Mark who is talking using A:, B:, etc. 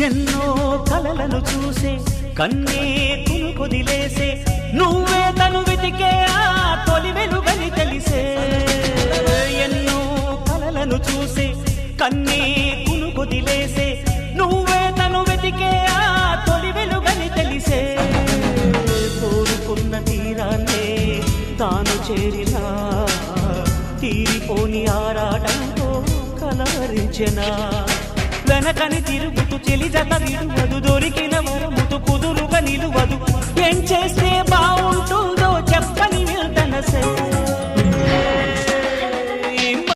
A: ఎన్నో కలలను చూసే కన్నే కొదిలేసే నువ్వే తను వెతికే ఆ తొలి వెలుగని తెలిసే ఎన్నో కలలను చూసే కన్నే కొదిలేసే నువ్వే తను వెతికే ఆ తొలి వెలుగని తెలిసే కోరుకున్న తీరాన్నే తాను చేరినా తీరిపోని ఆరాటంతో కలవరించెనా వెనకని తిరుగుతూ చెలి జత విడువదు దొరికిన వరముతు కుదురుగా నిలువదు ఏం చేస్తే బాగుంటుందో చెప్పని నిల్తనసే